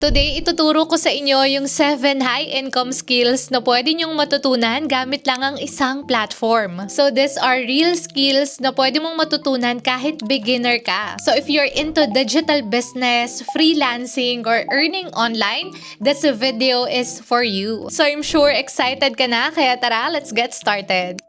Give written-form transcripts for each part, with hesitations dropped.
Today, ituturo ko sa inyo yung 7 high-income skills na pwede nyong matutunan gamit lang ang isang platform. So, these are real skills na pwede mong matutunan kahit beginner ka. So, if you're into digital business, freelancing, or earning online, this video is for you. So, I'm sure excited ka na, kaya tara, let's get started.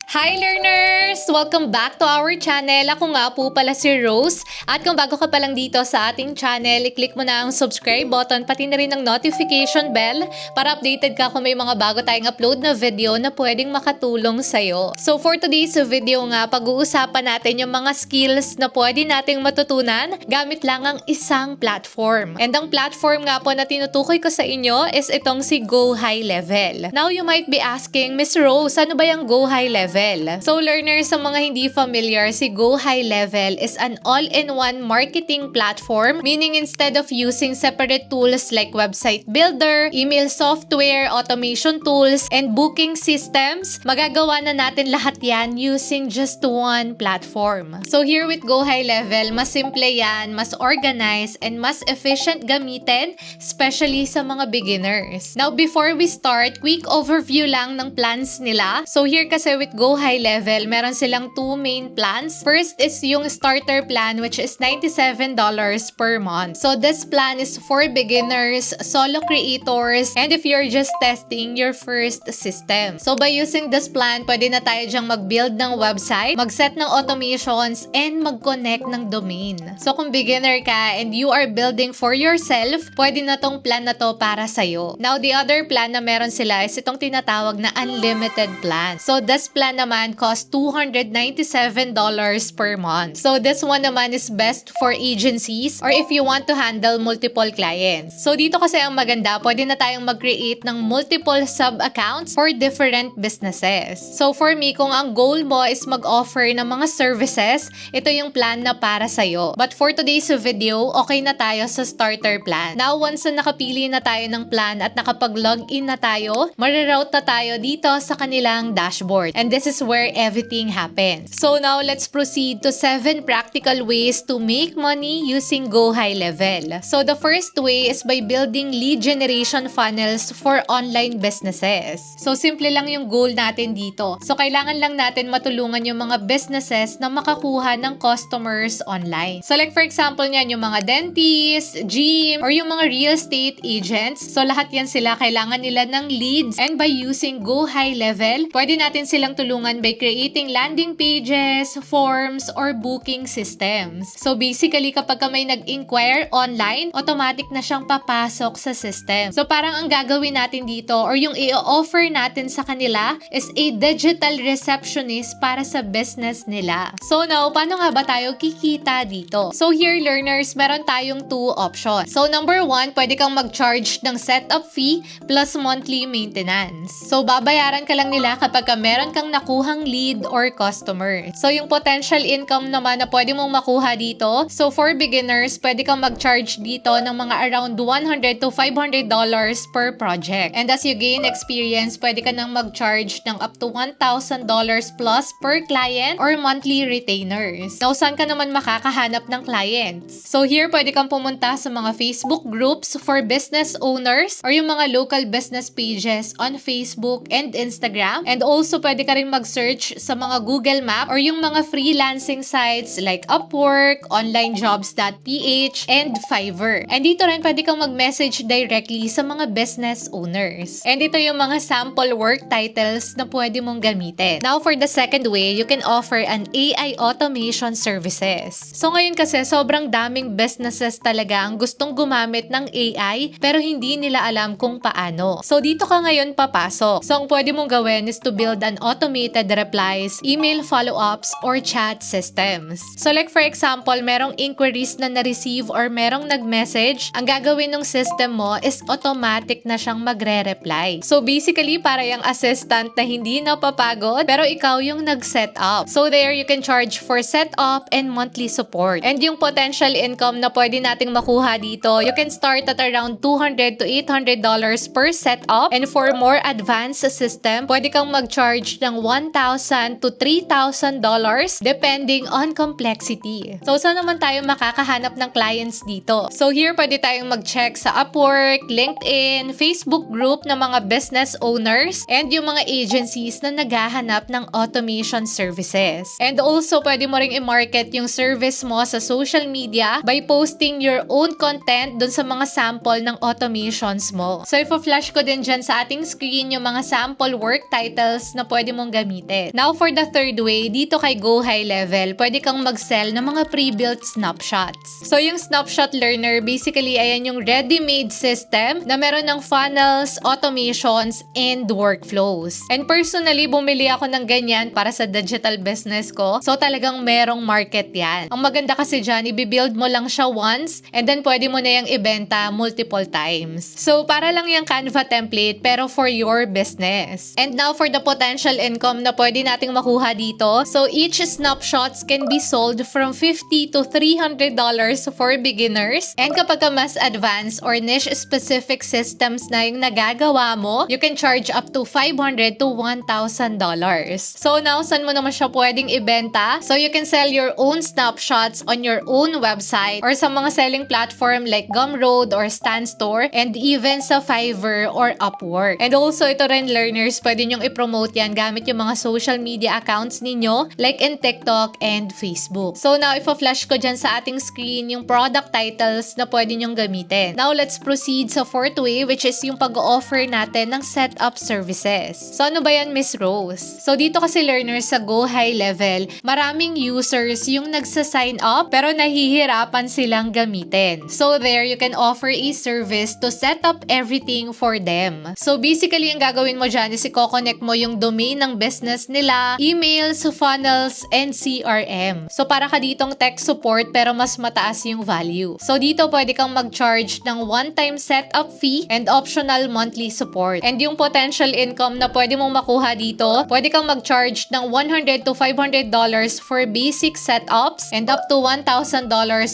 Hi learners! Welcome back to our channel. Ako nga po pala si Rose. At kung bago ka pa lang dito sa ating channel, i-click mo na ang subscribe button pati na rin ang notification bell para updated ka kung may mga bago tayong upload na video na pwedeng makatulong sa'yo. So for today's video nga, pag-uusapan natin yung mga skills na pwede nating matutunan gamit lang ang isang platform. And ang platform nga po na tinutukoy ko sa inyo is itong si Go High Level. Now you might be asking, Miss Rose, ano ba yung Go High Level? So learners, sa mga hindi familiar, si Go High Level is an all-in-one marketing platform, meaning instead of using separate tools like website builder, email software, automation tools, and booking systems, magagawa na natin lahat yan using just one platform. So here with Go High Level, mas simple yan, mas organized, and mas efficient gamitin, especially sa mga beginners. Now before we start, quick overview lang ng plans nila. So here kasi with Go High Level, meron silang 2 main plans. First is yung starter plan, which is $97 per month. So this plan is for beginners, solo creators, and if you're just testing your first system. So by using this plan, pwede na tayo dyang mag-build ng website, mag-set ng automations, and mag-connect ng domain. So kung beginner ka and you are building for yourself, pwede na tong plan na to para sa'yo. Now the other plan na meron sila is itong tinatawag na unlimited plan. So this plan naman cost $297 per month. So this one naman is best for agencies or if you want to handle multiple clients. So dito kasi ang maganda, pwede na tayong mag-create ng multiple sub-accounts for different businesses. So for me, kung ang goal mo is mag-offer ng mga services, ito yung plan na para sa'yo. But for today's video, okay na tayo sa starter plan. Now, once na nakapili na tayo ng plan at nakapag-login na tayo, mariroute na tayo dito sa kanilang dashboard. And this is where everything happens. So now, let's proceed to 7 practical ways to make money using Go High Level. So the first way is by building lead generation funnels for online businesses. So simple lang yung goal natin dito. So kailangan lang natin matulungan yung mga businesses na makakuha ng customers online. So like for example niyan, yung mga dentist, gym, or yung mga real estate agents. So lahat yan sila, kailangan nila ng leads. And by using Go High Level, pwede natin silang tulungan by creating landing pages, forms, or booking systems. So basically, kapag may nag-inquire online, automatic na siyang papasok sa system. So parang ang gagawin natin dito or yung i-offer natin sa kanila is a digital receptionist para sa business nila. So now, paano nga ba tayo kikita dito? So here, learners, meron tayong 2 options. So number 1, pwede kang mag-charge ng setup fee plus monthly maintenance. So babayaran ka lang nila kapag meron kang nakuhang lead or customer. So yung potential income naman na pwede mong makuha dito, so for beginners, pwede kang mag-charge dito ng mga around $100 to $500 per project. And as you gain experience, pwede ka nang mag-charge ng up to $1,000 plus per client or monthly retainers. Now, saan ka naman makakahanap ng clients? So here, pwede kang pumunta sa mga Facebook groups for business owners or yung mga local business pages on Facebook and Instagram. And also, pwede ka rin mag-search sa mga Google Map or yung mga freelancing sites like Upwork, onlinejobs.ph, and Fiverr. And dito rin pwede kang mag-message directly sa mga business owners. And ito yung mga sample work titles na pwede mong gamitin. Now for the second way, you can offer an AI automation services. So ngayon kasi sobrang daming businesses talaga ang gustong gumamit ng AI pero hindi nila alam kung paano. So dito ka ngayon papasok. So ang pwede mong gawin is to build an automated replies, email follow-ups, or chat systems. So like for example, merong inquiries na na-receive or merong nag-message, ang gagawin ng system mo is automatic na siyang magre-reply. So basically, para yung assistant na hindi napapagod, pero ikaw yung nag-set up. So there, you can charge for setup and monthly support. And yung potential income na pwede nating makuha dito, you can start at around $200 to $800 per setup. And for more advanced system, pwede kang mag-charge ng $1,000 $1,000 to $3,000 depending on complexity. So, saan naman tayo makakahanap ng clients dito? So, here pwede tayong mag-check sa Upwork, LinkedIn, Facebook group ng mga business owners, and yung mga agencies na naghahanap ng automation services. And also, pwede mo ring i-market yung service mo sa social media by posting your own content dun sa mga sample ng automations mo. So, ifo-flash ko din dyan sa ating screen yung mga sample work titles na pwede mong gamitin. Now, for the third way, dito kay Go High Level, pwede kang mag-sell ng mga pre-built snapshots. So, yung snapshot learner, basically, ayan yung ready-made system na meron ng funnels, automations, and workflows. And personally, bumili ako ng ganyan para sa digital business ko. So, talagang merong market yan. Ang maganda kasi dyan, i-build mo lang siya once, and then pwede mo na yung ibenta multiple times. So, para lang yung Canva template, pero for your business. And now, for the potential income na pwede nating makuha dito, so each snapshots can be sold from $50 to $300 for beginners. And kapag mas advanced or niche-specific systems na yung nagagawa mo, you can charge up to $500 to $1,000. So now, saan mo naman siya pwedeng ibenta? So you can sell your own snapshots on your own website or sa mga selling platform like Gumroad or StanStore, and even sa Fiverr or Upwork. And also, ito rin learners, pwede nyong i-promote yan gamit yung mga social media accounts ninyo like in TikTok and Facebook. So now, ifo-flash ko dyan sa ating screen yung product titles na pwede nyong gamitin. Now, let's proceed sa fourth way, which is yung pag-offer natin ng setup services. So ano ba yan, Miss Rose? So dito kasi learners sa Go High Level, maraming users yung nagsa-sign up pero nahihirapan silang gamitin. So there, you can offer a service to set up everything for them. So basically, ang gagawin mo dyan is i-connect mo yung domain ng business nila, emails, funnels, and CRM. So para ka ditong tech support pero mas mataas yung value. So dito pwede kang mag-charge ng one-time setup fee and optional monthly support. And yung potential income na pwede mong makuha dito, pwede kang mag-charge ng $100 to $500 for basic setups and up to $1,000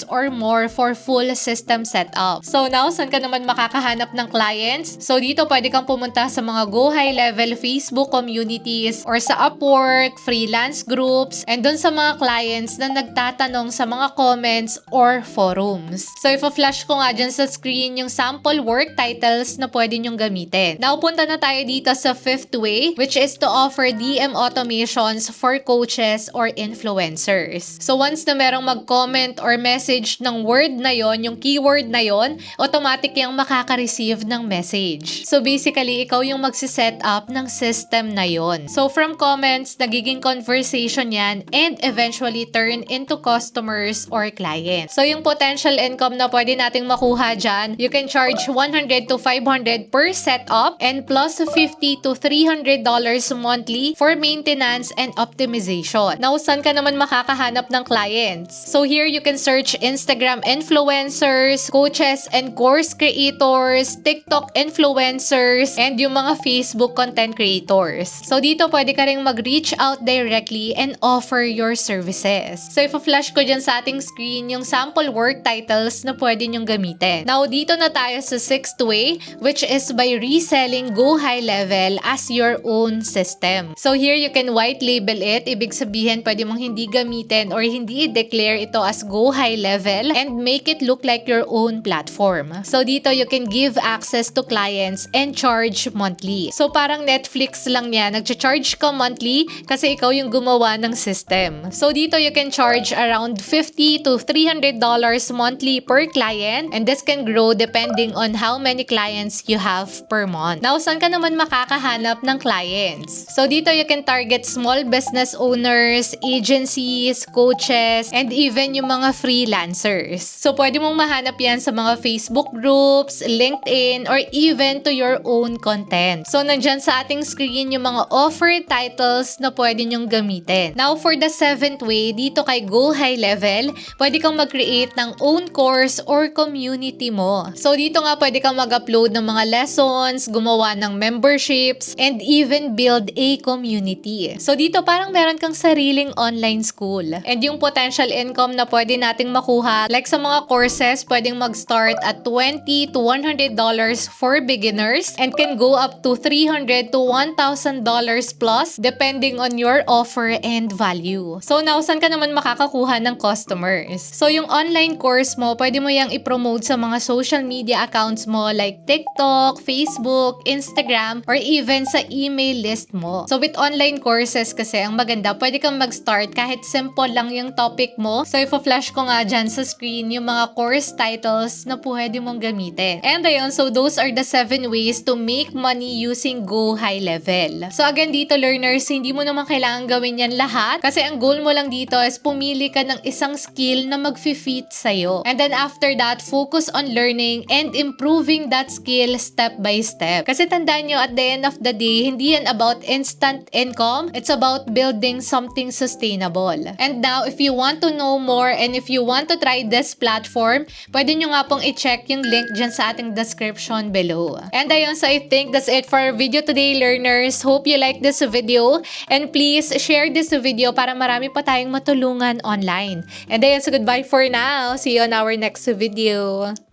or more for full system setup. So now, saan ka naman makakahanap ng clients? So dito pwede kang pumunta sa mga Go High Level Facebook communities or sa Upwork, freelance groups, and dun sa mga clients na nagtatanong sa mga comments or forums. So ifo-flash ko nga dyan sa screen yung sample work titles na pwede nyong gamitin. Now, punta na tayo dito sa fifth way, which is to offer DM automations for coaches or influencers. So once na merong mag-comment or message ng word na yon, yung keyword na yon, automatic yung makaka-receive ng message. So basically, ikaw yung magsiset up ng system na yon. So from comments, nagiging conversation yan and eventually turn into customers or clients. So yung potential income na pwede nating makuha dyan, you can charge $100 to $500 per setup and plus $50 to $300 monthly for maintenance and optimization. Now, saan ka naman makakahanap ng clients? So here, you can search Instagram influencers, coaches and course creators, TikTok influencers, and yung mga Facebook content creators. So dito, pwede ka rin mag-reach out directly and offer your services. So ifo-flash ko dyan sa ating screen yung sample work titles na pwede nyong gamitin. Now, dito na tayo sa sixth way, which is by reselling Go High Level as your own system. So here, you can white label it. Ibig sabihin, pwede mong hindi gamitin or hindi i-declare ito as Go High Level and make it look like your own platform. So dito, you can give access to clients and charge monthly. So parang Netflix lang yan. Nag-charge ka monthly kasi ikaw yung gumawa ng system. So dito, you can charge around $50 to $300 monthly per client, and this can grow depending on how many clients you have per month. Now, saan ka naman makakahanap ng clients? So dito, you can target small business owners, agencies, coaches, and even yung mga freelancers. So pwede mong mahanap yan sa mga Facebook groups, LinkedIn, or even to your own content. So nandyan sa ating screen yung mga offer titles na pwede nyong gamitin. Now, for the seventh way, dito kay Go High Level, pwede kang mag-create ng own course or community mo. So dito nga pwede kang mag-upload ng mga lessons, gumawa ng memberships, and even build a community. So dito parang meron kang sariling online school. And yung potential income na pwede nating makuha, like sa mga courses, pwedeng mag-start at $20 to $100 for beginners and can go up to $300 to $1,000 plus depending on your offer and value. So now, saan ka naman makakakuha ng customers? So yung online course mo, pwede mo yang i-promote sa mga social media accounts mo like TikTok, Facebook, Instagram, or even sa email list mo. So with online courses kasi, ang maganda, pwede kang mag-start kahit simple lang yung topic mo. So ifo-flash ko nga dyan sa screen yung mga course titles na pwede mong gamitin. And ayun, so those are the 7 ways to make money using Go High Level. So again dito learners, hindi mo naman kailangan gawin yan lahat kasi ang goal mo lang dito is pumili ka ng isang skill na mag-fit sa'yo. And then after that, focus on learning and improving that skill step by step. Kasi tandaan nyo, at the end of the day, hindi yan about instant income. It's about building something sustainable. And now, if you want to know more and if you want to try this platform, pwede nyo nga pong i-check yung link dyan sa ating description below. And ayun, so I think that's it for our video today, learners. Hope you like this video and please share this video para marami pa tayong matulungan online. And ayun, so goodbye for now. See you on our next video.